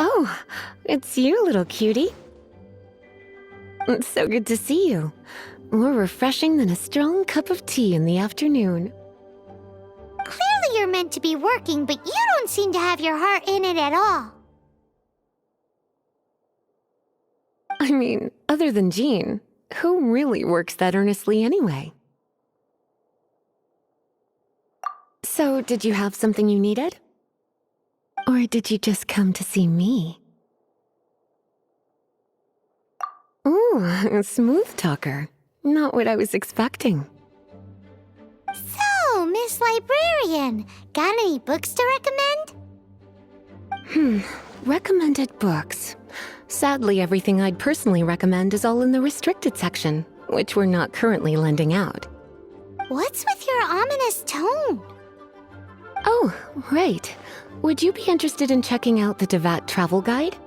Oh, it's you, little cutie. It's so good to see you. More refreshing than a strong cup of tea in the afternoon. Clearly you're meant to be working, but you don't seem to have your heart in it at all. I mean, other than Jean, who really works that earnestly anyway? So, did you have something you needed? Or did you just come to see me? Ooh, a smooth talker. Not what I was expecting. So, Miss Librarian, got any books to recommend? Recommended books. Sadly, everything I'd personally recommend is all in the restricted section, which we're not currently lending out. What's with your ominous tone? Oh, right. Would you be interested in checking out the Devat travel guide?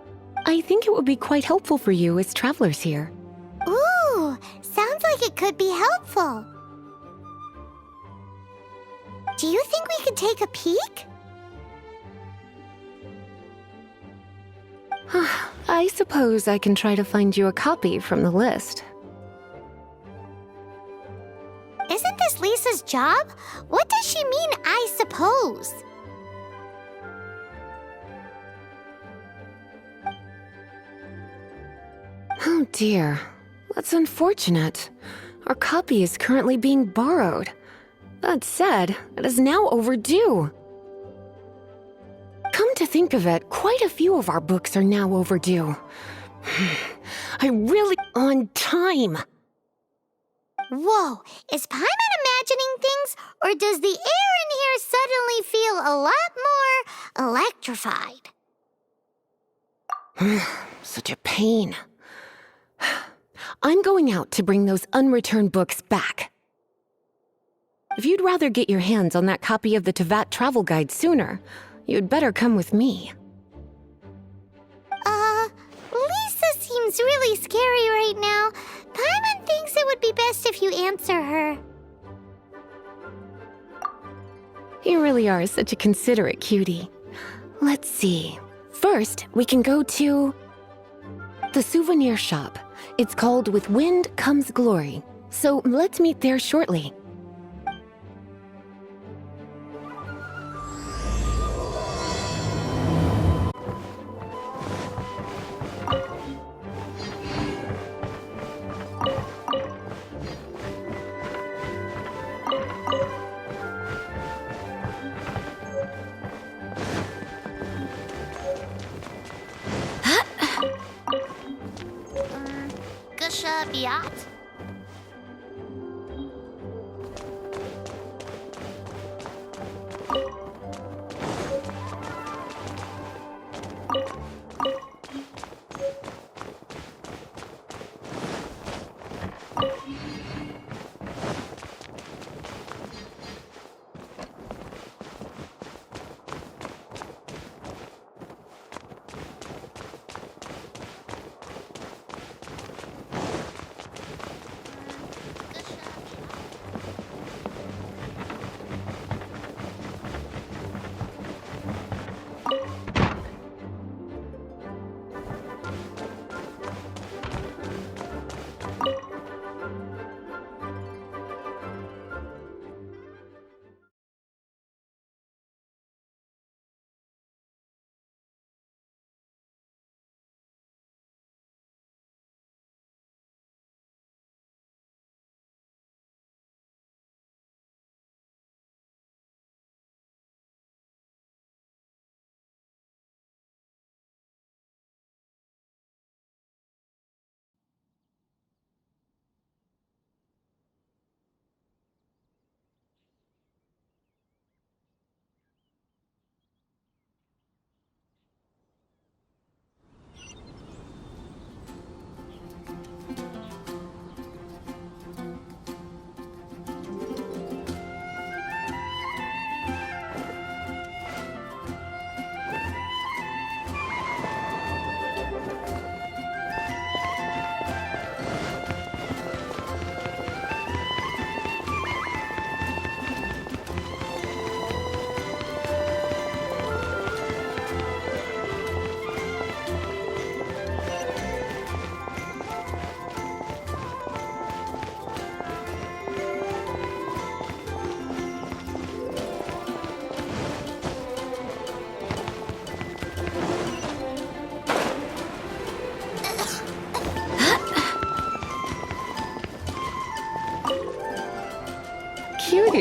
I think it would be quite helpful for you as travelers here. Ooh, sounds like it could be helpful. Do you think we could take a peek? I suppose I can try to find you a copy from the list. Isn't this Lisa's job? What does she mean, I suppose? Oh dear, that's unfortunate. Our copy is currently being borrowed. That said, it is now overdue. Come to think of it, quite a few of our books are now overdue. I really on time. Whoa, is Paimon imagining things, or does the air in here suddenly feel a lot more electrified? Such a pain. I'm going out to bring those unreturned books back. If you'd rather get your hands on that copy of the Tevat travel guide sooner, you'd better come with me. Lisa seems really scary right now. Paimon thinks it would be best if you answer her. You really are such a considerate cutie. Let's see. First, we can go to the souvenir shop. It's called With Wind Comes Glory. So let's meet there shortly. Gusha Biat?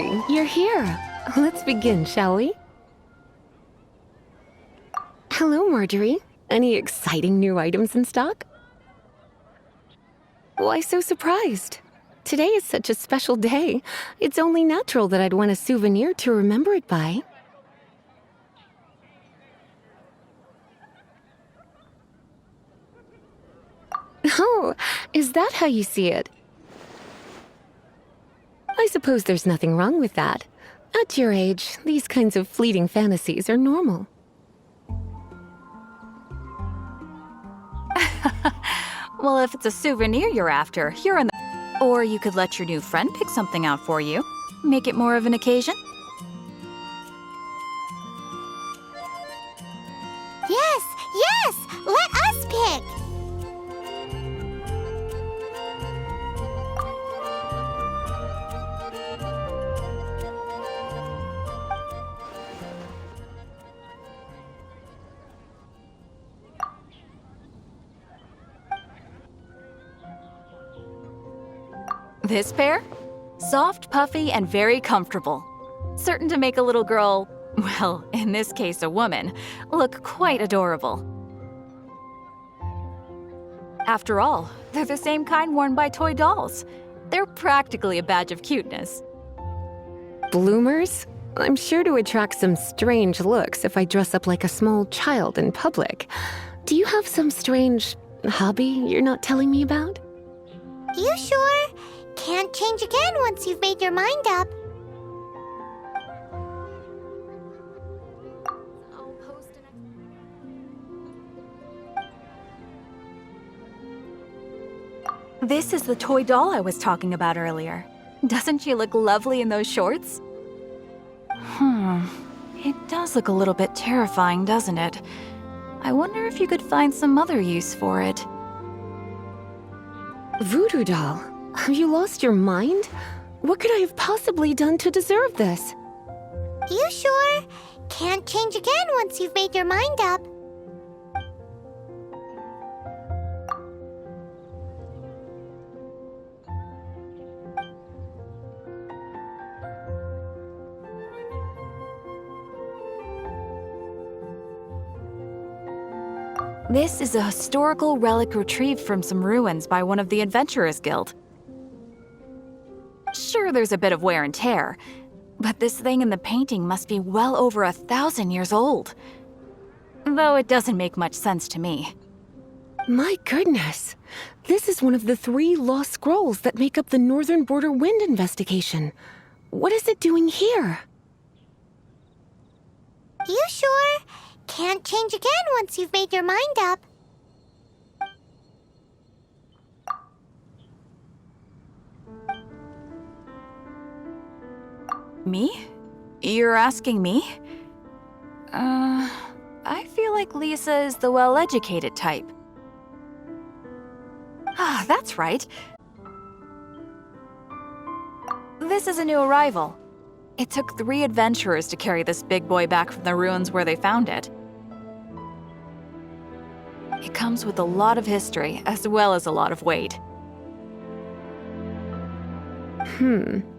Hey, you're here. Let's begin, shall we? Hello, Marjorie. Any exciting new items in stock? Why so surprised? Today is such a special day. It's only natural that I'd want a souvenir to remember it by. Oh, is that how you see it? I suppose there's nothing wrong with that. At your age, these kinds of fleeting fantasies are normal. Well, if it's a souvenir you're after, you're in the... Or you could let your new friend pick something out for you. Make it more of an occasion. Yes, yes! Let us pick! This pair? Soft, puffy, and very comfortable. Certain to make a little girl, well, in this case a woman, look quite adorable. After all, they're the same kind worn by toy dolls. They're practically a badge of cuteness. Bloomers? I'm sure to attract some strange looks if I dress up like a small child in public. Do you have some strange hobby you're not telling me about? You sure? Can't change again once you've made your mind up. This is the toy doll I was talking about earlier. Doesn't she look lovely in those shorts? It does look a little bit terrifying, doesn't it? I wonder if you could find some other use for it. Voodoo doll? Have you lost your mind? What could I have possibly done to deserve this? You sure? Can't change again once you've made your mind up. This is a historical relic retrieved from some ruins by one of the Adventurers Guild. Sure, there's a bit of wear and tear, but this thing in the painting must be well over 1,000 years old. Though it doesn't make much sense to me. My goodness. This is one of the 3 lost scrolls that make up the Northern Border Wind investigation. What is it doing here? You sure? Can't change again once you've made your mind up. Me? You're asking me? I feel like Lisa is the well-educated type. Ah, that's right. This is a new arrival. It took 3 adventurers to carry this big boy back from the ruins where they found it. It comes with a lot of history, as well as a lot of weight.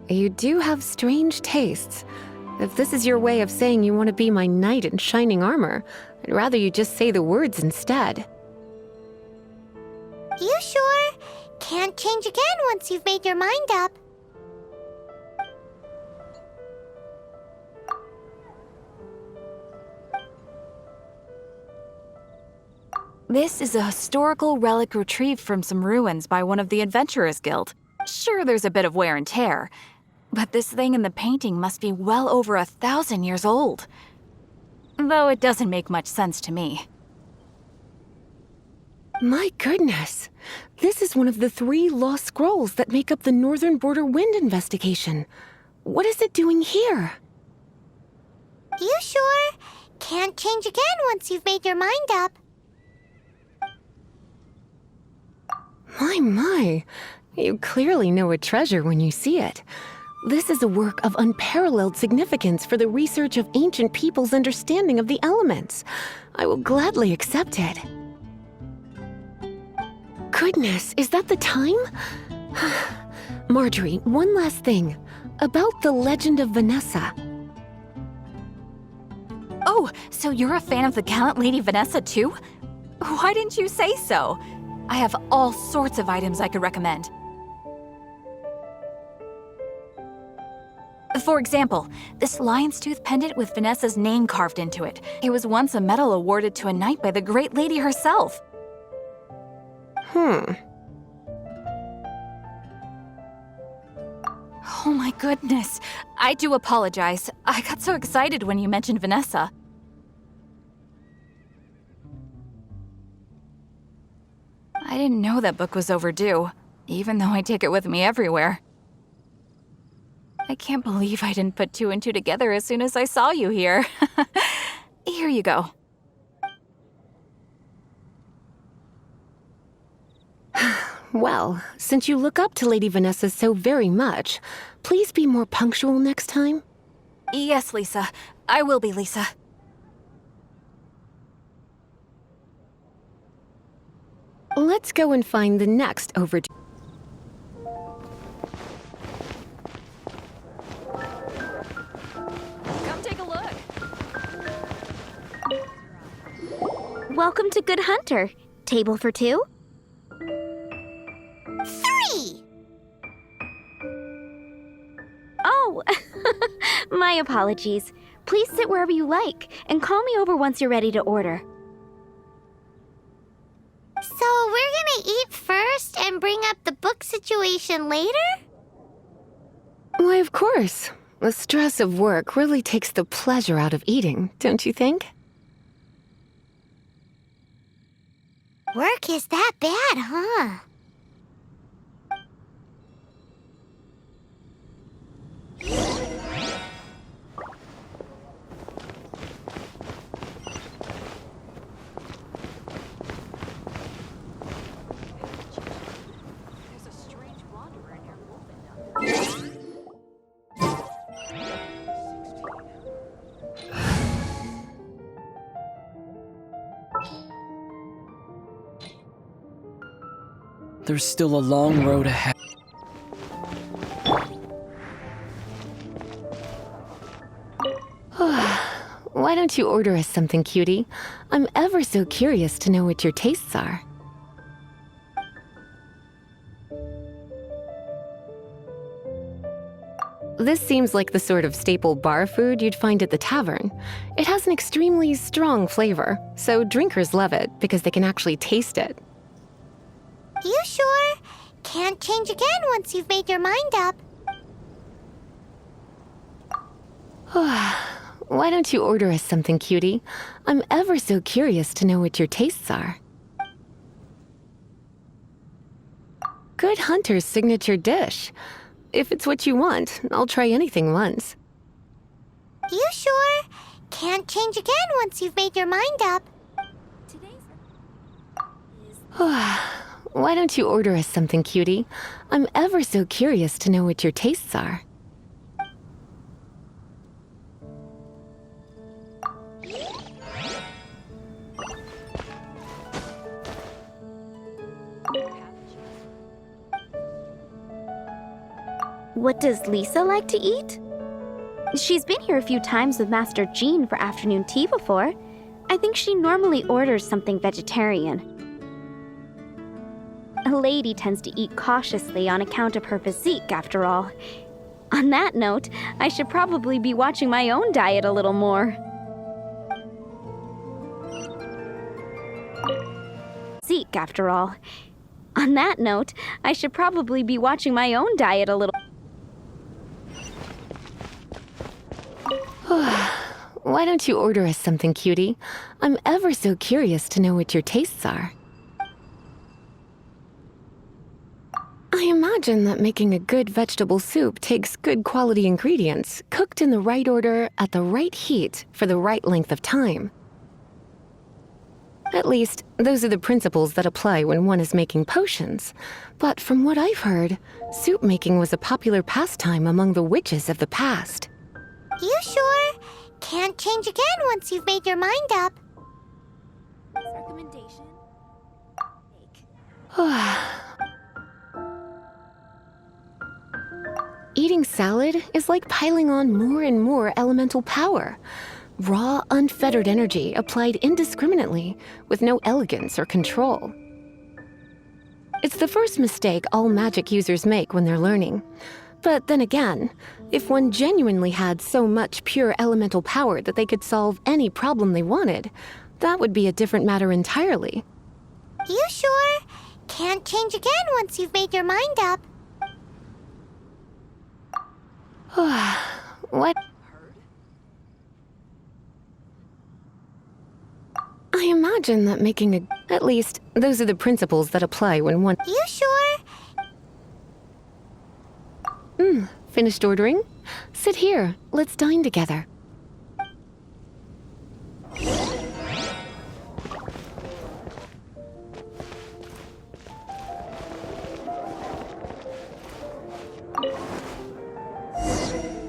You do have strange tastes. If this is your way of saying you want to be my knight in shining armor, I'd rather you just say the words instead. You sure? Can't change again once you've made your mind up. This is a historical relic retrieved from some ruins by one of the Adventurers Guild. Sure, there's a bit of wear and tear, but this thing in the painting must be well over 1,000 years old. Though it doesn't make much sense to me. My goodness. This is one of the 3 lost scrolls that make up the Northern Border Wind investigation. What is it doing here? You sure? Can't change again once you've made your mind up. My. You clearly know a treasure when you see it. This is a work of unparalleled significance for the research of ancient people's understanding of the elements. I will gladly accept it. Goodness, is that the time? Marjorie, one last thing. about the legend of Vanessa. Oh, so you're a fan of the gallant Lady Vanessa too? Why didn't you say so? I have all sorts of items I could recommend. For example, this lion's tooth pendant with Vanessa's name carved into it. It was once a medal awarded to a knight by the great lady herself. Oh my goodness. I do apologize. I got so excited when you mentioned Vanessa. I didn't know that book was overdue, even though I take it with me everywhere. I can't believe I didn't put two and two together as soon as I saw you here. Here you go. Well, since you look up to Lady Vanessa so very much, please be more punctual next time. Yes, Lisa. I will be, Lisa. Let's go and find the next overdue. Come take a look. Welcome to Good Hunter. Table for two? 3! Oh, my apologies. Please sit wherever you like, and call me over once you're ready to order. So we're gonna eat first and bring up the book situation later? Why, of course. The stress of work really takes the pleasure out of eating, don't you think? Work is that bad, huh? There's still a long road ahead. Why don't you order us something, cutie? I'm ever so curious to know what your tastes are. This seems like the sort of staple bar food you'd find at the tavern. It has an extremely strong flavor, so drinkers love it because they can actually taste it. You sure? Can't change again once you've made your mind up. Why don't you order us something, cutie? I'm ever so curious to know what your tastes are. Good Hunter's signature dish. If it's what you want, I'll try anything once. You sure? Can't change again once you've made your mind up. Why don't you order us something, cutie? I'm ever so curious to know what your tastes are. What does Lisa like to eat? She's been here a few times with Master Jean for afternoon tea before. I think she normally orders something vegetarian. A lady tends to eat cautiously on account of her physique, after all. On that note, I should probably be watching my own diet a little more. Physique, after all. On that note, I should probably be watching my own diet a little. Why don't you order us something, cutie? I'm ever so curious to know what your tastes are. I imagine that making a good vegetable soup takes good quality ingredients, cooked in the right order, at the right heat, for the right length of time. At least, those are the principles that apply when one is making potions. But from what I've heard, soup making was a popular pastime among the witches of the past. You sure? Can't change again once you've made your mind up. Recommendation? Eating salad is like piling on more and more elemental power. Raw, unfettered energy applied indiscriminately, with no elegance or control. It's the first mistake all magic users make when they're learning. But then again, if one genuinely had so much pure elemental power that they could solve any problem they wanted, that would be a different matter entirely. You sure? Can't change again once you've made your mind up. What? I imagine that making a... At least, those are the principles that apply when one... You sure? Finished ordering? Sit here. Let's dine together.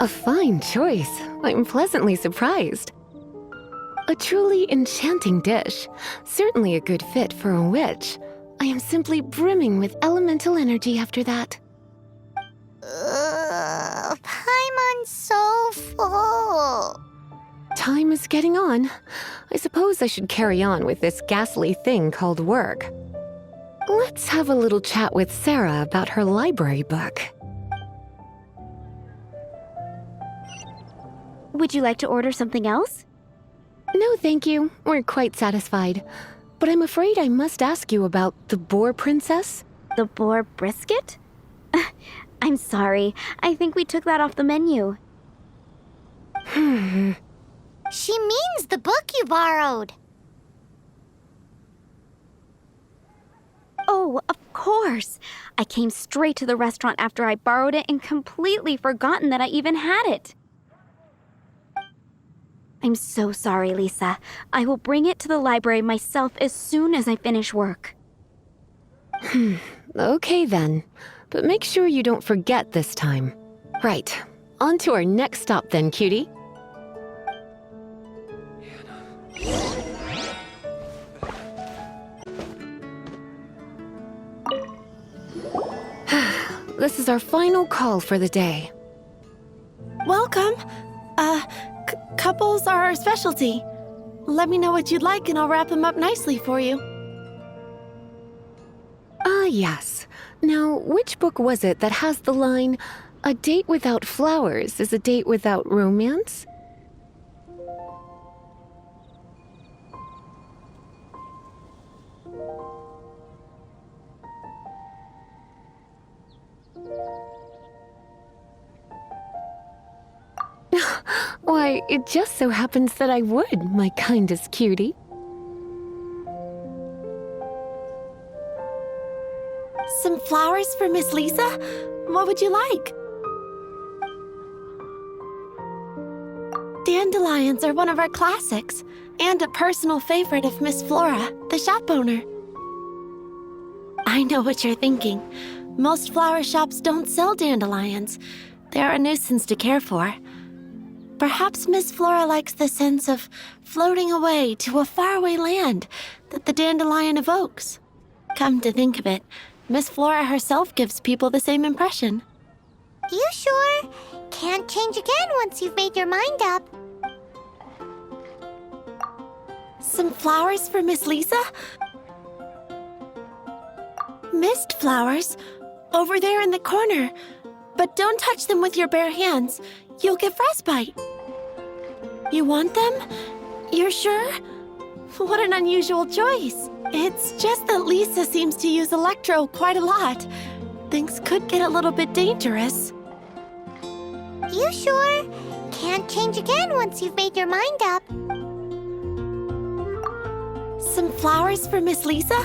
A fine choice. I'm pleasantly surprised. A truly enchanting dish. Certainly a good fit for a witch. I am simply brimming with elemental energy after that. Paimon's so full. Time is getting on. I suppose I should carry on with this ghastly thing called work. Let's have a little chat with Sarah about her library book. Would you like to order something else? No, thank you. We're quite satisfied. But I'm afraid I must ask you about the boar princess. The boar brisket? I'm sorry. I think we took that off the menu. She means the book you borrowed. Oh, of course. I came straight to the restaurant after I borrowed it and completely forgotten that I even had it. I'm so sorry, Lisa. I will bring it to the library myself as soon as I finish work. Okay then. But make sure you don't forget this time. Right. On to our next stop then, cutie. This is our final call for the day. Welcome. Couples are our specialty. Let me know what you'd like and I'll wrap them up nicely for you. Yes. Now, which book was it that has the line, "A date without flowers is a date without romance"? Why, it just so happens that I would, my kindest cutie. Some flowers for Miss Lisa? What would you like? Dandelions are one of our classics, and a personal favorite of Miss Flora, the shop owner. I know what you're thinking. Most flower shops don't sell dandelions. They're a nuisance to care for. Perhaps Miss Flora likes the sense of floating away to a faraway land that the dandelion evokes. Come to think of it, Miss Flora herself gives people the same impression. You sure? Can't change again once you've made your mind up. Some flowers for Miss Lisa? Mist flowers? Over there in the corner. But don't touch them with your bare hands. You'll get frostbite. You want them? You're sure? What an unusual choice. It's just that Lisa seems to use Electro quite a lot. Things could get a little bit dangerous. You sure? Can't change again once you've made your mind up. Some flowers for Miss Lisa?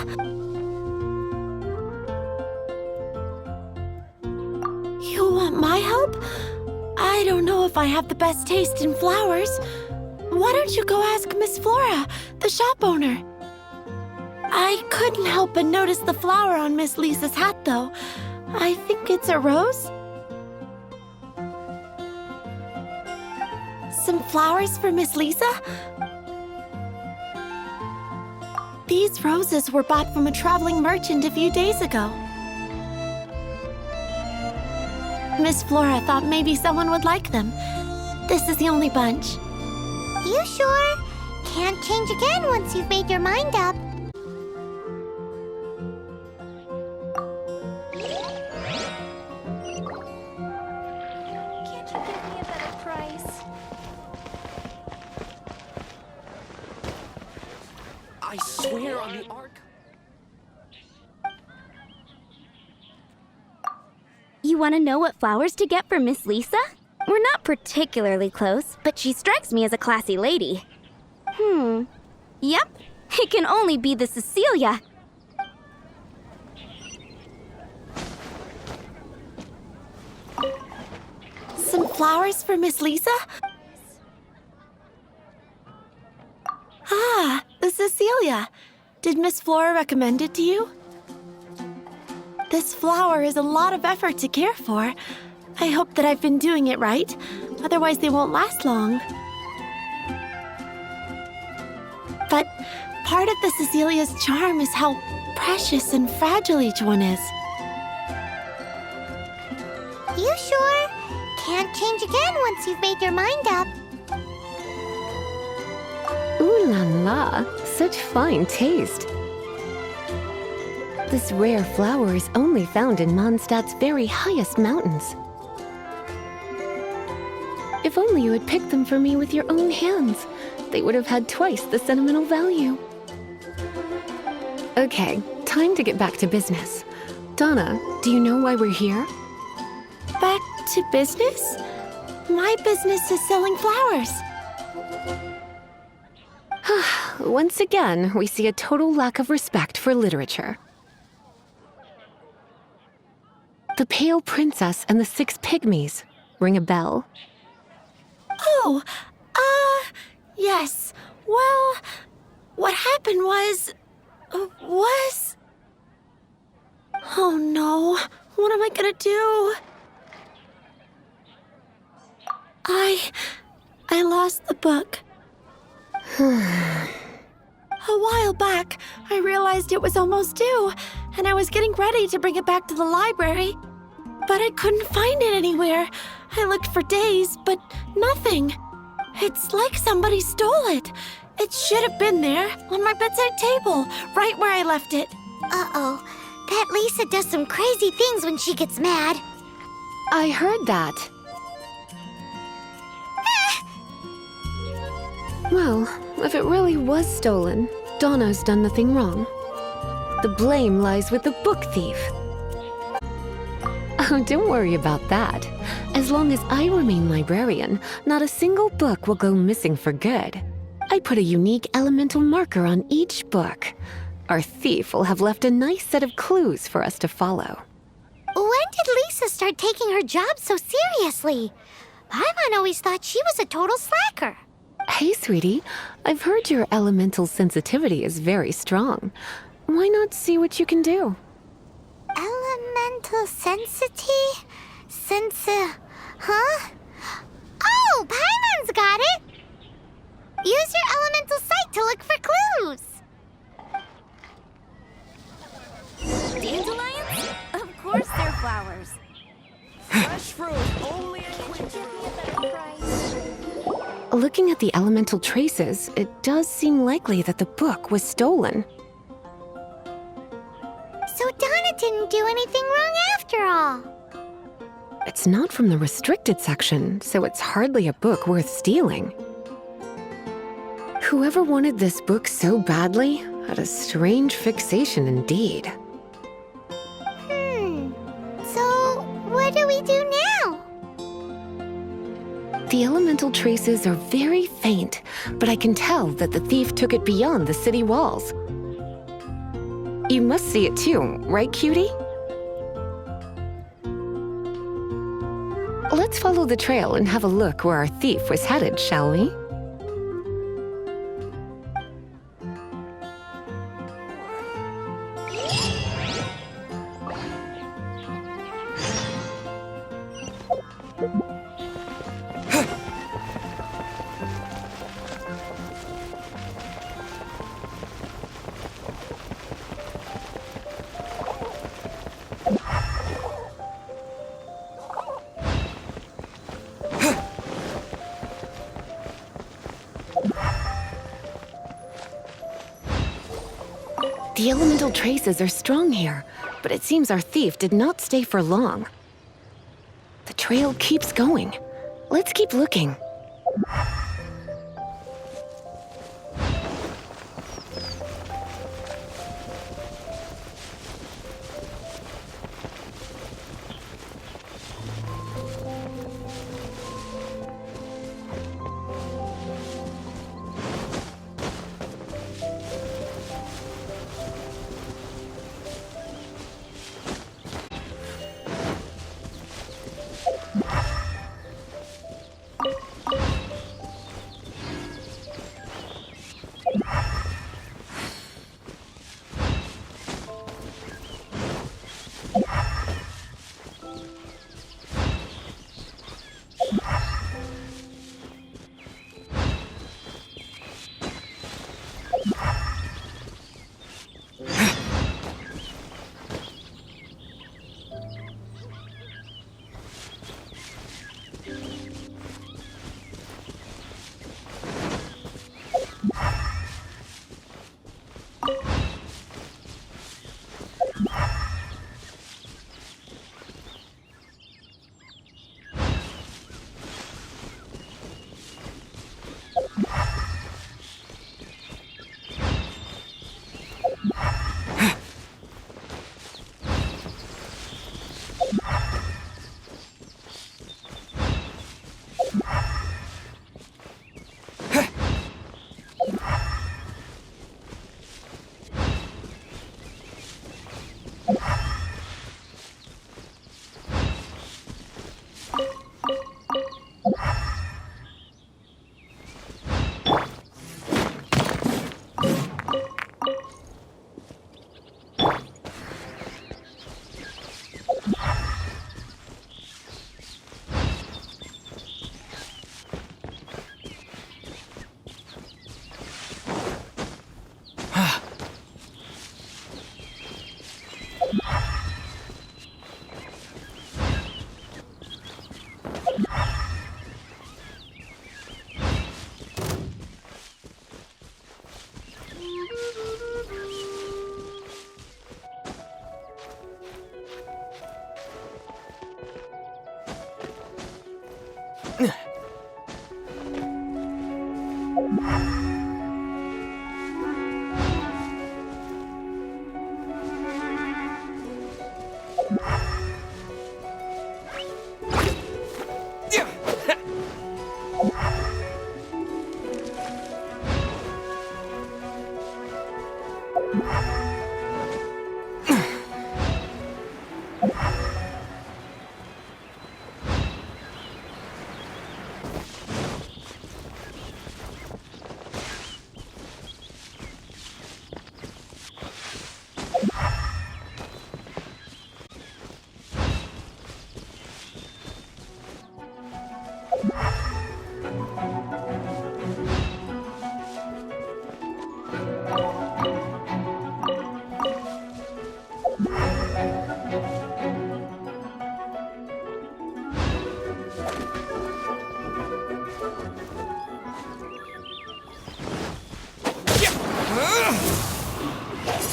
You want my help? I don't know if I have the best taste in flowers. Why don't you go ask Miss Flora, the shop owner? I couldn't help but notice the flower on Miss Lisa's hat, though. I think it's a rose. Some flowers for Miss Lisa? These roses were bought from a traveling merchant a few days ago. Miss Flora thought maybe someone would like them. This is the only bunch. You sure? Can't change again once you've made your mind up. Can't you give me a better price? I swear on the ark. You want to know what flowers to get for Miss Lisa? We're not particularly close, but she strikes me as a classy lady. Yep, it can only be the Cecilia. Some flowers for Miss Lisa? Ah, the Cecilia. Did Miss Flora recommend it to you? This flower is a lot of effort to care for. I hope that I've been doing it right. Otherwise, they won't last long. But part of the Cecilia's charm is how precious and fragile each one is. You sure? Can't change again once you've made your mind up. Ooh la la, such fine taste. This rare flower is only found in Mondstadt's very highest mountains. If only you had picked them for me with your own hands, they would have had twice the sentimental value. Okay, time to get back to business. Donna, do you know why we're here? Back to business? My business is selling flowers. Once again, we see a total lack of respect for literature. The Pale Princess and the Six Pygmies. Ring a bell? Oh, yes. Well, what happened was... Oh no, what am I gonna do? I lost the book. A while back, I realized it was almost due, and I was getting ready to bring it back to the library. But I couldn't find it anywhere. I looked for days, but nothing. It's like somebody stole it. It should have been there, on my bedside table, right where I left it. Uh-oh. That Lisa does some crazy things when she gets mad. I heard that. Well, if it really was stolen, Donna's done nothing wrong. The blame lies with the book thief. Oh, don't worry about that. As long as I remain librarian, not a single book will go missing for good. I put a unique elemental marker on each book. Our thief will have left a nice set of clues for us to follow. When did Lisa start taking her job so seriously? Paimon always thought she was a total slacker. Hey, sweetie, I've heard your elemental sensitivity is very strong. Why not see what you can do? Elemental sensity? Huh? Oh, Paimon's got it! Use your elemental sight to look for clues. Dandelions? Of course they're flowers. Fresh fruit, only at Give me a better price. Looking at the elemental traces, it does seem likely that the book was stolen. So Donna didn't do anything wrong after all. It's not from the restricted section, so it's hardly a book worth stealing. Whoever wanted this book so badly had a strange fixation indeed. So what do we do now? The elemental traces are very faint, but I can tell that the thief took it beyond the city walls. You must see it too, right, cutie? Let's follow the trail and have a look where our thief was headed, shall we? The elemental traces are strong here, but it seems our thief did not stay for long. The trail keeps going. Let's keep looking.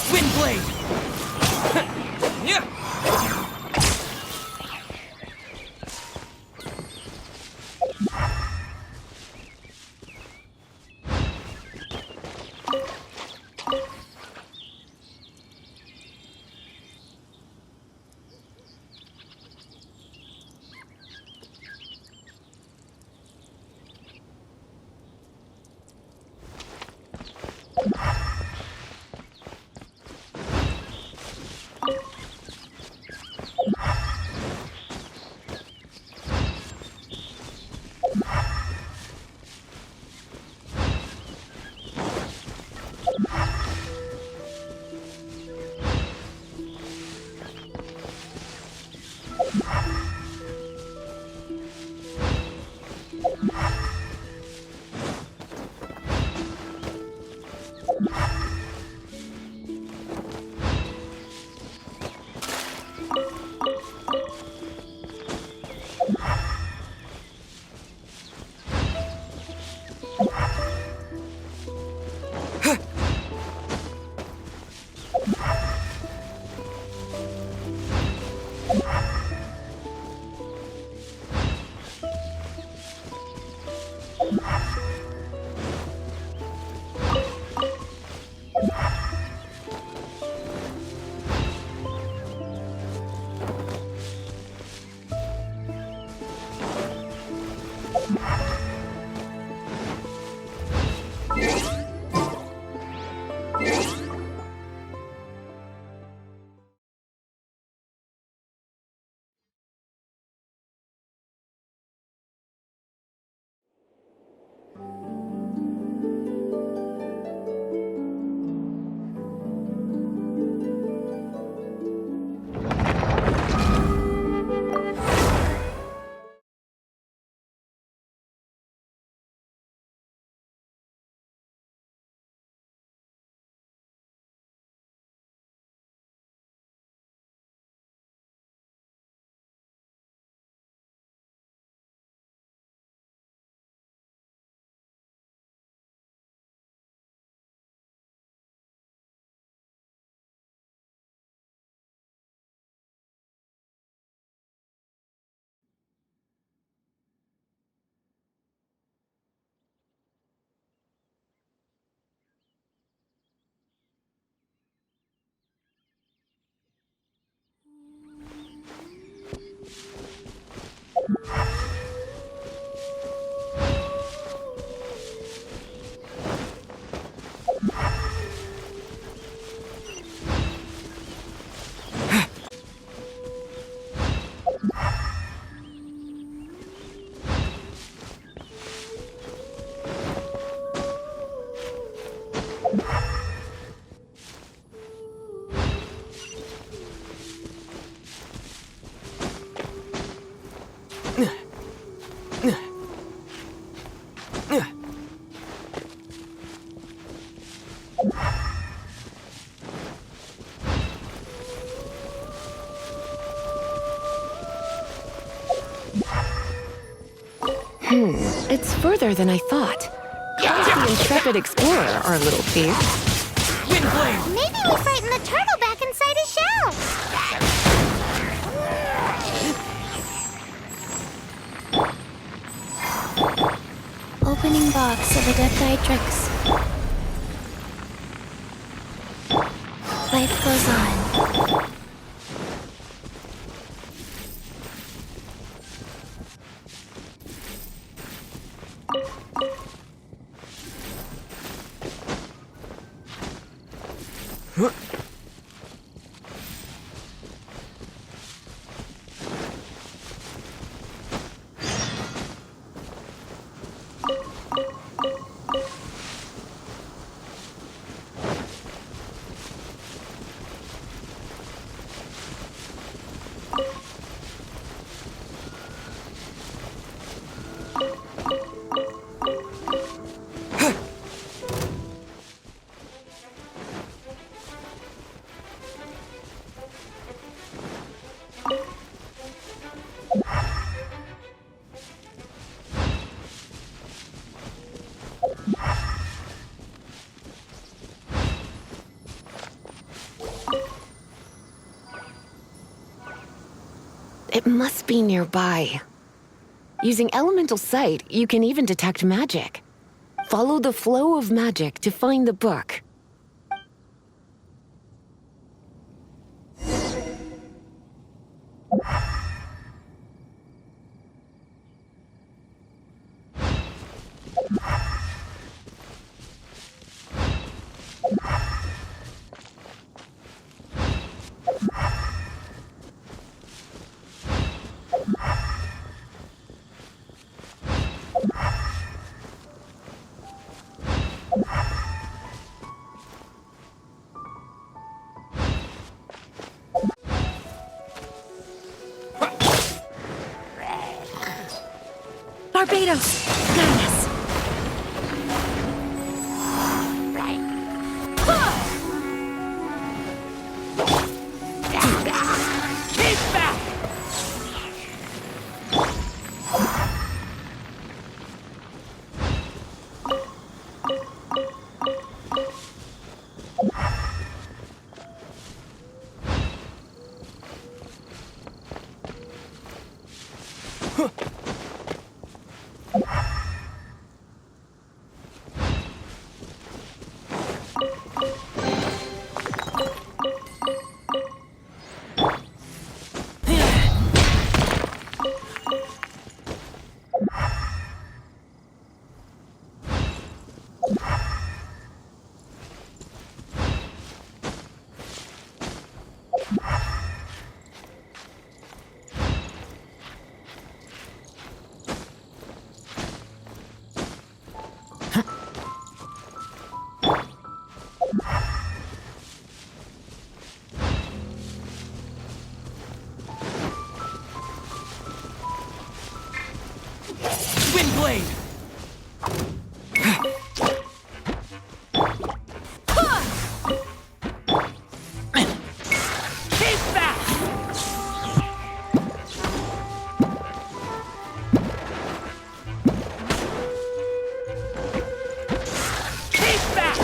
Windblade! It's further than I thought. How's the intrepid explorer, our little thief? Windblade! Maybe we frighten the turtle back inside his shell. Opening box of Adeptitrix. Life goes on. It must be nearby. Using elemental sight, you can even detect magic. Follow the flow of magic to find the book. Barbados! Madness! Keep back! Windblade! Keep back! Keep back!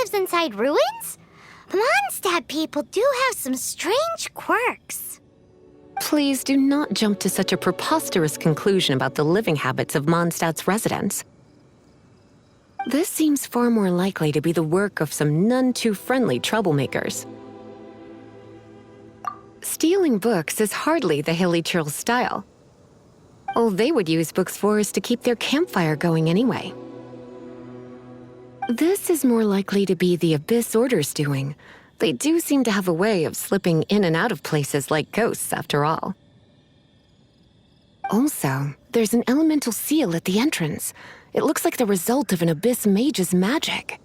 lives inside ruins? Mondstadt people do have some strange quirks. Please do not jump to such a preposterous conclusion about the living habits of Mondstadt's residents. This seems far more likely to be the work of some none-too-friendly troublemakers. Stealing books is hardly the Hilly Churl's style. All they would use books for is to keep their campfire going anyway. This is more likely to be the Abyss Order's doing. They do seem to have a way of slipping in and out of places like ghosts, after all. Also, there's an elemental seal at the entrance. It looks like the result of an Abyss mage's magic.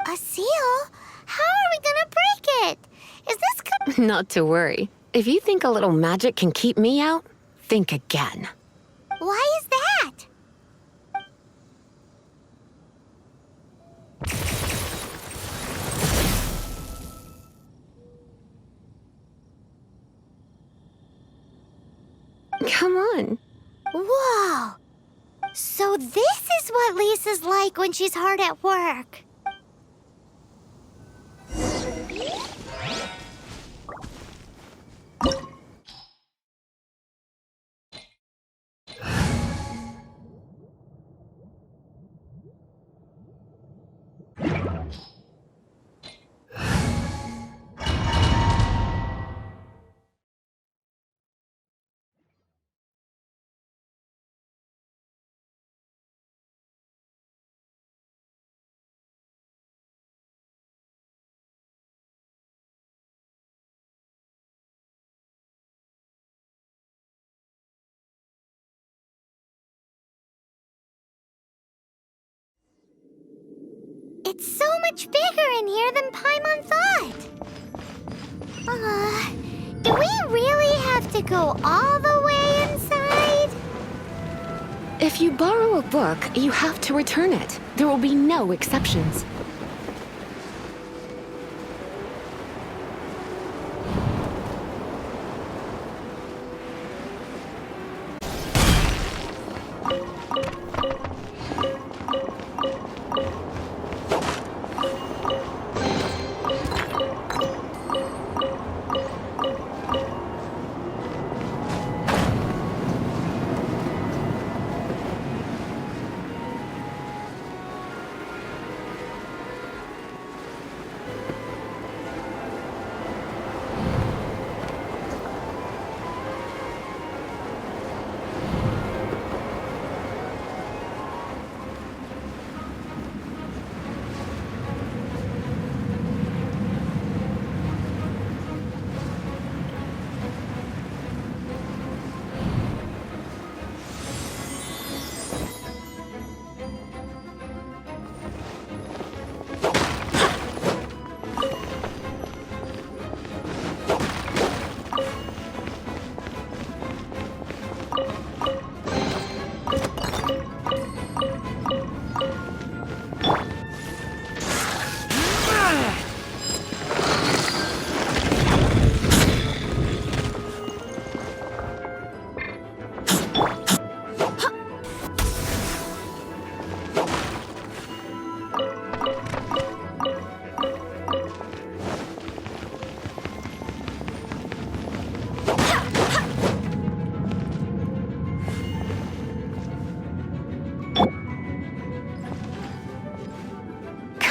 A seal? How are we gonna break it? Is this Not to worry. If you think a little magic can keep me out, think again. Why is that? Come on. Whoa! So this is what Lisa's like when she's hard at work. It's so much bigger in here than Paimon thought. Do we really have to go all the way inside? If you borrow a book, you have to return it. There will be no exceptions.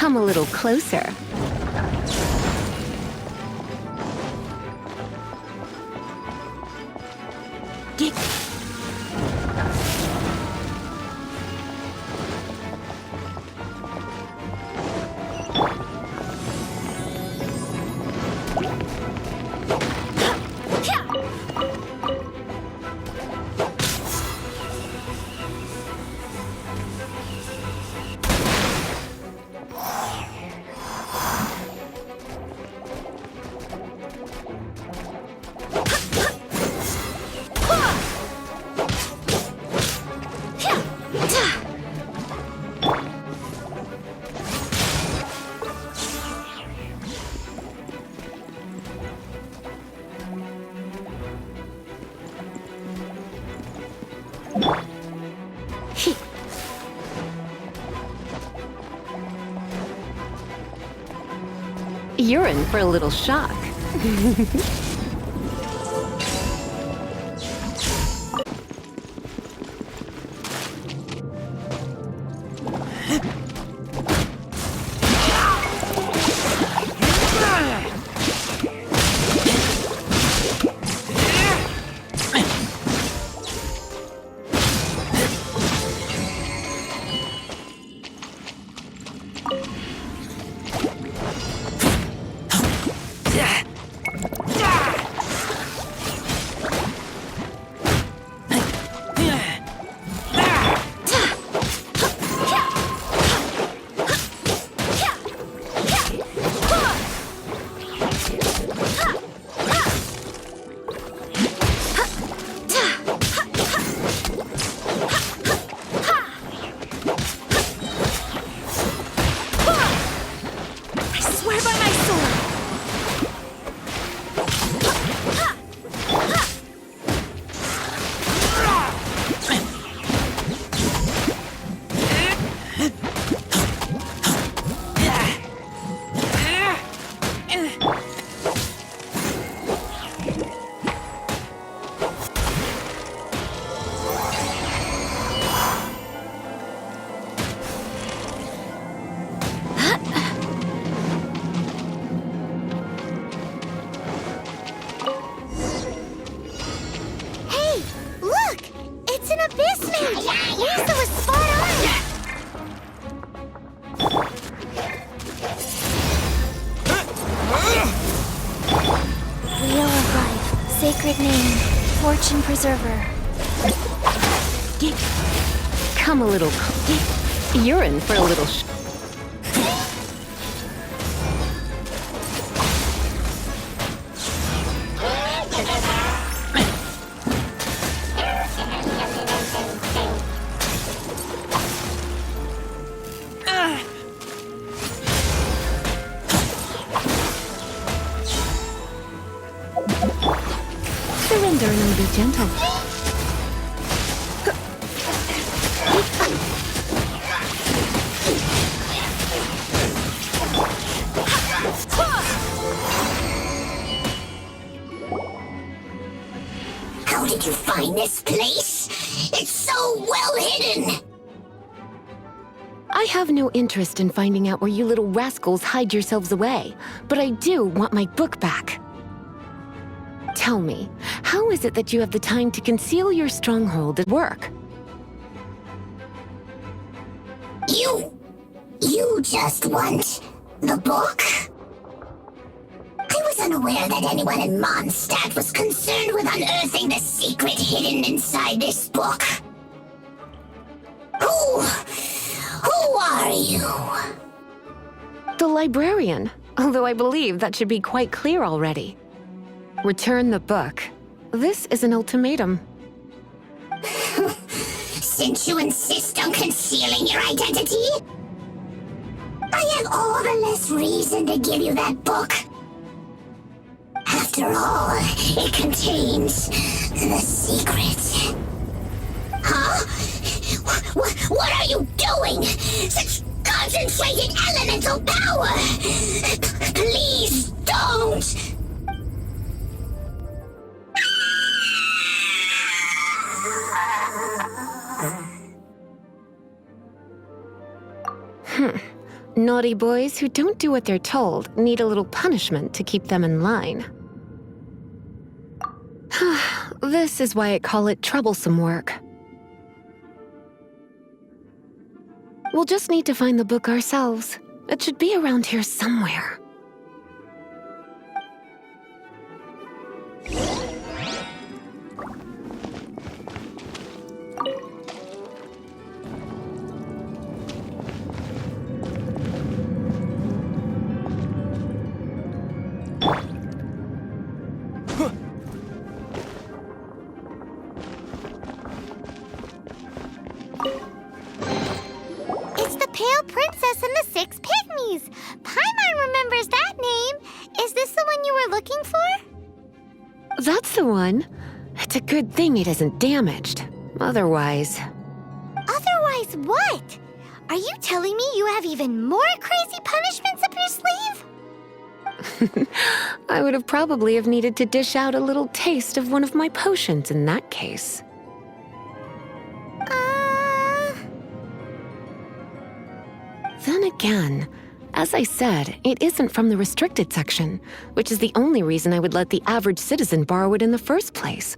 Come a little closer. You're in for a little shock. Hey, look! It's an abyss mage! Lisa was spot on! Wheel of Life, Sacred Name, Fortune Preserver. Come a little. You're in for a little. Surrender and be gentle. How did you find this place? It's so well hidden! I have no interest in finding out where you little rascals hide yourselves away, but I do want my book back. Tell me, how is it that you have the time to conceal your stronghold at work? You just want the book? I was unaware that anyone in Mondstadt was concerned with unearthing the secret hidden inside this book. Who are you? The librarian, although I believe that should be quite clear already. Return the book. This is an ultimatum. Since you insist on concealing your identity, I have all the less reason to give you that book. After all, it contains the secret. Huh? What are you doing? Such concentrated elemental power! Please don't! Naughty boys who don't do what they're told need a little punishment to keep them in line. This is why I call it troublesome work. We'll just need to find the book ourselves. It should be around here somewhere. It's the Pale Princess and the Six Pygmies. Paimon remembers that name. Is this the one you were looking for? That's the one. It's a good thing it isn't damaged. Otherwise... Otherwise what? Are you telling me you have even more crazy punishments up your sleeve? I would have probably have needed to dish out a little taste of one of my potions in that case. Then again, as I said, it isn't from the restricted section, which is the only reason I would let the average citizen borrow it in the first place.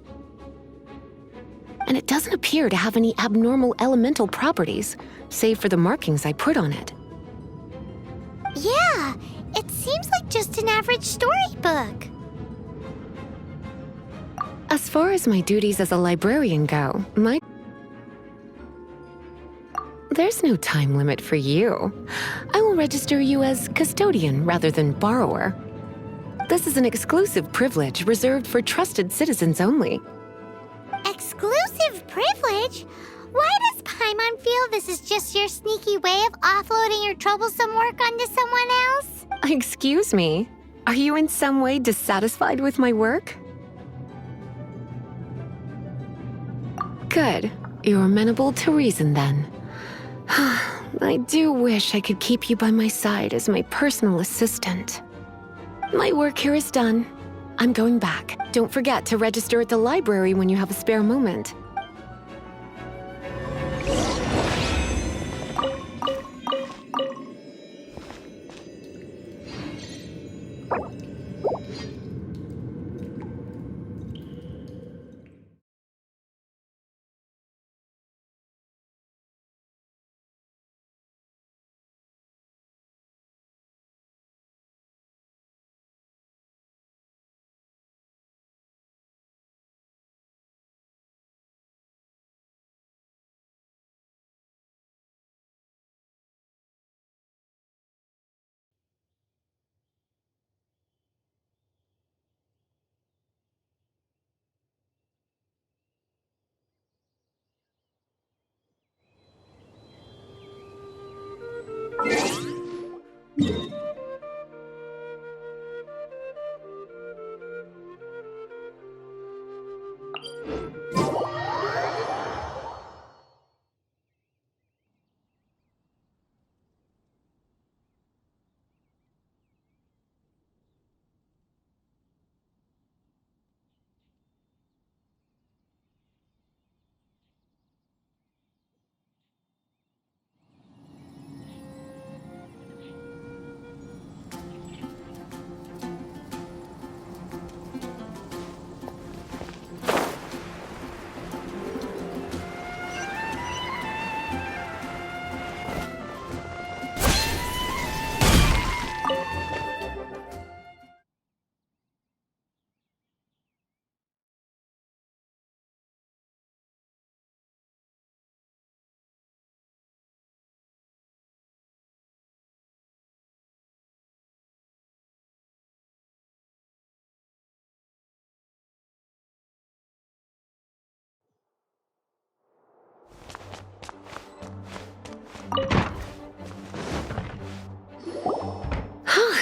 And it doesn't appear to have any abnormal elemental properties, save for the markings I put on it. Yeah, it seems like just an average storybook. As far as my duties as a librarian go, There's no time limit for you. I will register you as custodian rather than borrower. This is an exclusive privilege reserved for trusted citizens only. Exclusive privilege? Why does Paimon feel this is just your sneaky way of offloading your troublesome work onto someone else? Excuse me, are you in some way dissatisfied with my work? Good, you're amenable to reason then. I do wish I could keep you by my side as my personal assistant. My work here is done. I'm going back. Don't forget to register at the library when you have a spare moment.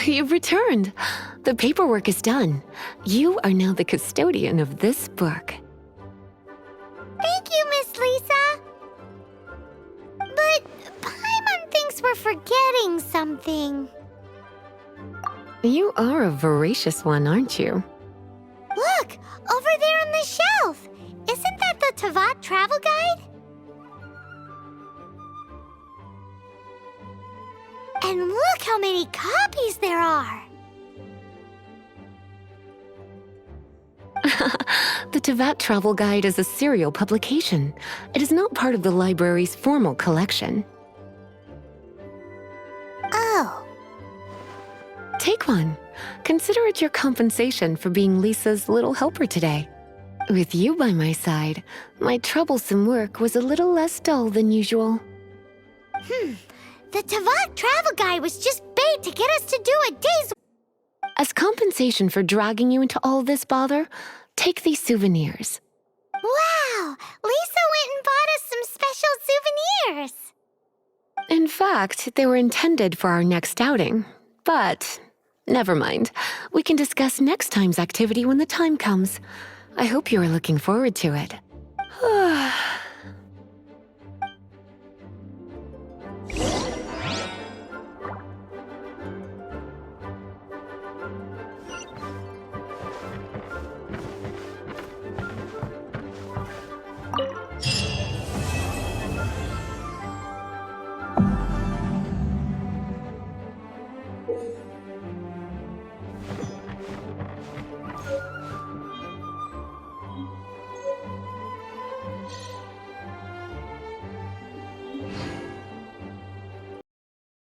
You've returned. The paperwork is done. You are now the custodian of this book. Thank you, Miss Lisa. But Paimon thinks we're forgetting something. You are a voracious one, aren't you? Look, over there on the shelf. Isn't that the Tavat travel guide? And look how many copies there are! The Tavat Travel Guide is a serial publication. It is not part of the library's formal collection. Oh. Take one. Consider it your compensation for being Lisa's little helper today. With you by my side, my troublesome work was a little less dull than usual. The Tavat travel guide was just bait to get us to do a day's... As compensation for dragging you into all this bother, take these souvenirs. Wow! Lisa went and bought us some special souvenirs! In fact, they were intended for our next outing. But, never mind. We can discuss next time's activity when the time comes. I hope you are looking forward to it.